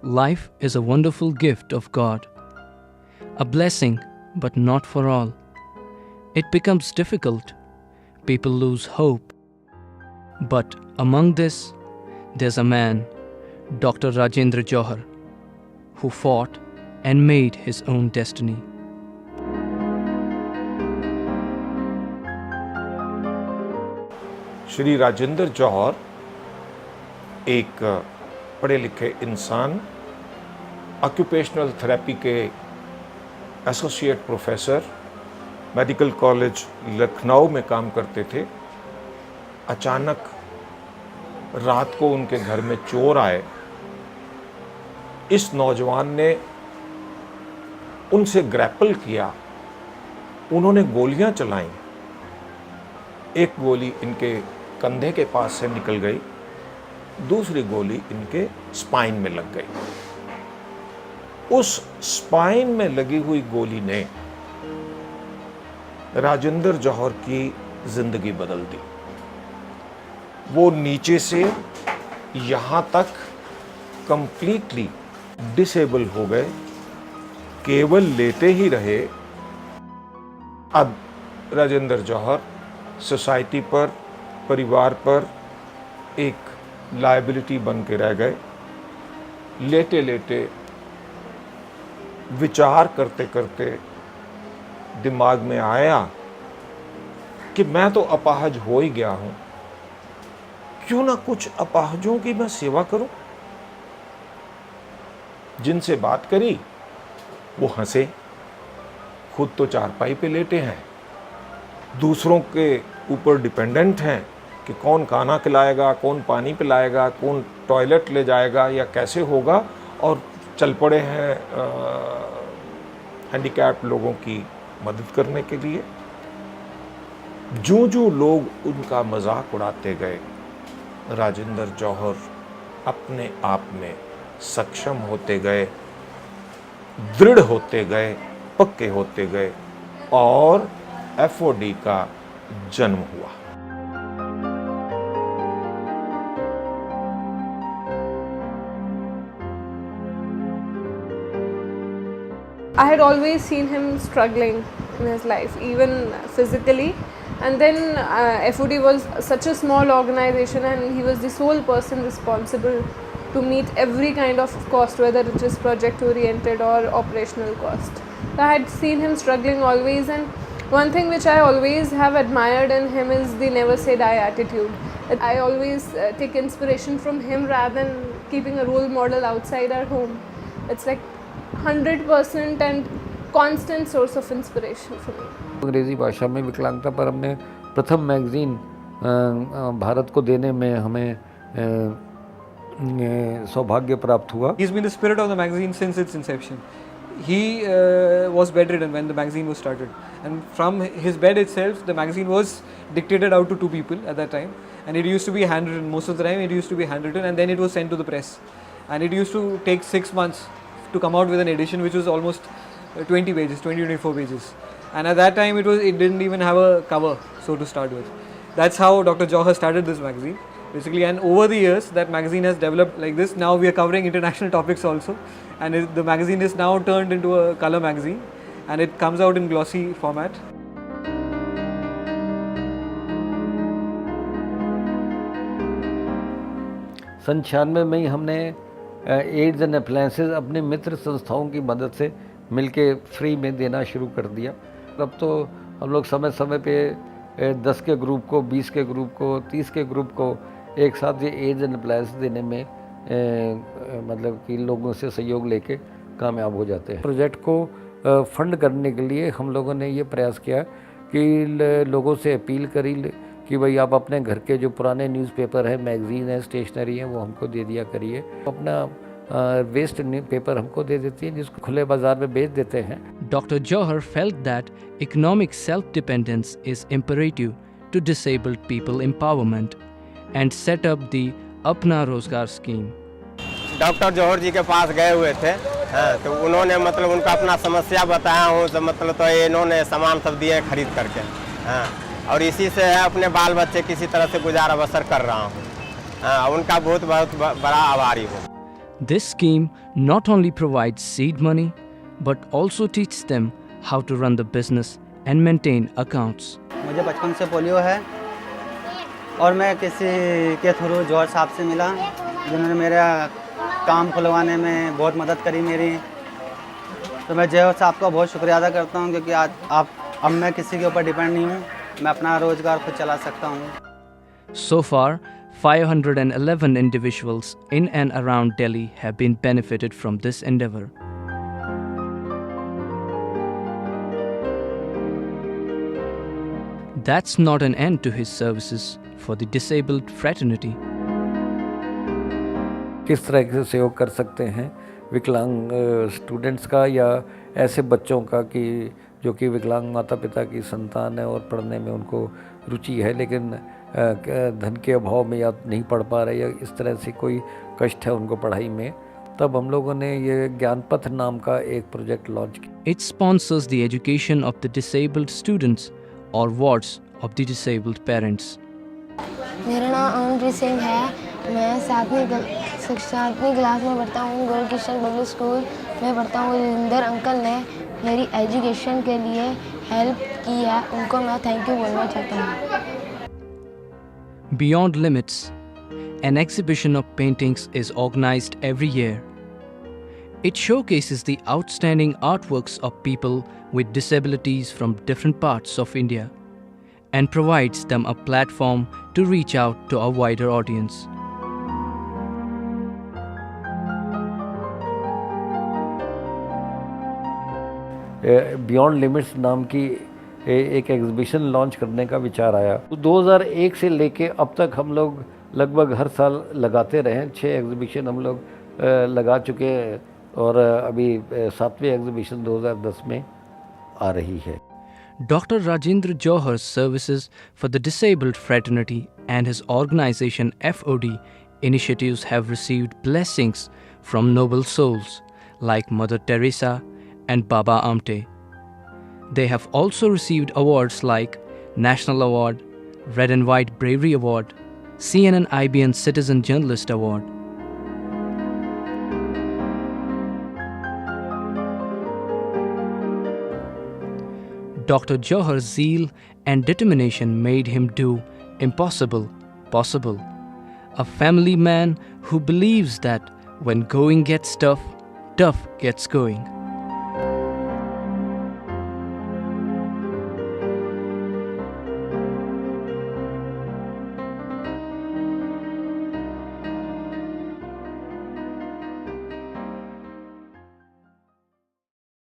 Life is a wonderful gift of God, a blessing, but not for all. It becomes difficult. People lose hope. But among this, there's a man, Dr. Rajendra Johar, who fought and made his own destiny. Shri Rajendra जौहर एक पढ़े लिखे इंसान, occupational therapy के associate professor, medical college Lucknow में काम करते थे। अचानक रात को उनके घर में चोर आए। इस नौजवान ने उनसे ग्रैपल किया, उन्होंने गोलियां चलाईं। एक गोली इनके कंधे के पास से निकल गई, दूसरी गोली इनके स्पाइन में लग गई। उस स्पाइन में लगी हुई गोली ने राजेंद्र जौहर की जिंदगी बदल दी। वो नीचे से यहां तक कंप्लीटली डिसेबल हो गए, केवल लेटे ही रहे। अब राजेंद्र जौहर सोसाइटी पर, परिवार पर एक लायबिलिटी बन के रह गए। लेटे लेटे विचार करते करते दिमाग में आया कि मैं तो अपाहज हो ही गया हूं, क्यों ना कुछ अपाहजों की मैं सेवा करूं। जिनसे बात करी वो हंसे, खुद तो चारपाई पे लेटे हैं, दूसरों के ऊपर डिपेंडेंट हैं कि कौन खाना खिलाएगा, कौन पानी पिलाएगा, कौन टॉयलेट ले जाएगा या कैसे होगा, और चल पड़े हैं हैंडीकैप लोगों की मदद करने के लिए। जो लोग उनका मजाक उड़ाते गए, राजेंद्र जौहर अपने आप में सक्षम होते गए, दृढ़ होते गए, पक्के होते गए, और FOD का जन्म हुआ। I had always seen him struggling in his life, even physically. And then FOD was such a small organization, and he was the sole person responsible to meet every kind of cost, whether it is project oriented or operational cost. So I had seen him struggling always, and one thing which I always have admired in him is the never say die attitude. I always take inspiration from him rather than keeping a role model outside our home. It's like 100% and constant source of inspiration for me. अंग्रेजी भाषा में विकलांगता पर हमने प्रथम magazine Bharat को देने में हमें सौभाग्य प्राप्त हुआ। He's been the spirit of the magazine since its inception. He was bedridden when the magazine was started, and from his bed itself the magazine was dictated out to 2 people at that time, and it used to be handwritten. Most of the time it used to be handwritten, and then it was sent to the press, and it used to take 6 months to come out with an edition which was almost 20 pages, 24 pages. And at that time it didn't even have a cover, so to start with. That's how Dr. Johar started this magazine basically, and over the years that magazine has developed like this. Now we are covering international topics also, and the magazine is now turned into a color magazine, and it comes out in glossy format. सन 96 में ही हमने ads and appliances अपने मित्र संस्थाओं की मदद से मिलके free में देना शुरू कर दिया। अब तो हम लोग समय समय पे 10 के ग्रुप को, 20 के ग्रुप को, 30 के ग्रुप को एक साथ ये एड्स एंड अप्लायंस देने में मतलब कि लोगों से सहयोग लेके कामयाब हो जाते हैं। प्रोजेक्ट को फंड करने के लिए हम लोगों ने ये प्रयास किया कि लोगों से अपील करी कि भाई आप अपने घर के जो पुराने न्यूज़पेपर है, मैगज़ीन है, स्टेशनरी है, वो हमको दे दिया करिए। अपना वेस्ट पेपर हमको दे देती है, जिसको खुले बाजार में बेच देते हैं। Dr. Johar felt that economic self-dependence is imperative to disabled people empowerment and set up the Apna Rozgar scheme. Doctor Johar ji के पास गए हुए थे, तो उन्होंने मतलब उनका अपना समस्या बताया हूँ, तो मतलब तो इन्होंने सामान सब दिए खरीद करके, और इसी से है अपने बाल बच्चे किसी तरह से गुजारा बसर कर रहा हूँ। उनका बहुत बड़ा आभारी हूँ। This scheme not only provides seed money, but also teaches them how to run the business and maintain accounts. मुझे बचपन से पोलियो है और मैं किसी के थ्रू जॉर्ज साहब से मिला जिन्होंने मेरा काम खुलवाने में बहुत मदद करी मेरी। तो मैं जॉर्ज साहब का बहुत शुक्रिया अदा करता हूँ क्योंकि आज अब मैं किसी के ऊपर डिपेंड नहीं हूँ, मैं अपना रोजगार खुद चला सकता हूँ। So far, 511 individuals in and around Delhi have been benefited from this endeavor. That's not an end to his services for the disabled fraternity. किस तरह से सहयोग कर सकते हैं विकलांग स्टूडेंट्स का या ऐसे बच्चों का कि जो कि विकलांग माता पिता की संतान है और पढ़ने में उनको रुचि है लेकिन धन के अभाव में या नहीं पढ़ पा रहे या इस तरह से कोई कष्ट है उनको पढ़ाई में, तब हम लोगों ने ये ज्ञानपथ नाम का एक प्रोजेक्ट लॉन्च किया। It sponsors the education of the disabled students or wards of the disabled parents. मेरा नाम अमनप्रीत सिंह है। मैं 7वीं क्लास में पढ़ता हूँ। गोल किशन पब्लिक स्कूल में पढ़ता हूँ। रिंदर अंकल ने मेरी एजुकेशन के लिए हेल्प की है, उनको मैं थैंक यू बोलना चाहता हूँ। Beyond Limits, an exhibition of paintings is organized every year. It showcases the outstanding artworks of people with disabilities from different parts of India and provides them a platform to reach out to a wider audience. Beyond limits नाम की एक exhibition launch करने का विचार आया। तो 2001 से लेके अब तक हम लोग लगभग हर साल लगाते रहे हैं। 6 एग्जीबिशन हम लोग लगा चुके हैं और अभी 7वीं एग्जीबिशन 2010 में आ रही है। Dr. Rajendra Johor's services for the disabled fraternity and his organization FOD initiatives have received blessings from noble souls like Mother Teresa and Baba Amte. They have also received awards like National Award, Red and White Bravery Award, CNN IBN Citizen Journalist Award. Dr. Johor's zeal and determination made him do impossible possible. A family man who believes that when going gets tough, tough gets going.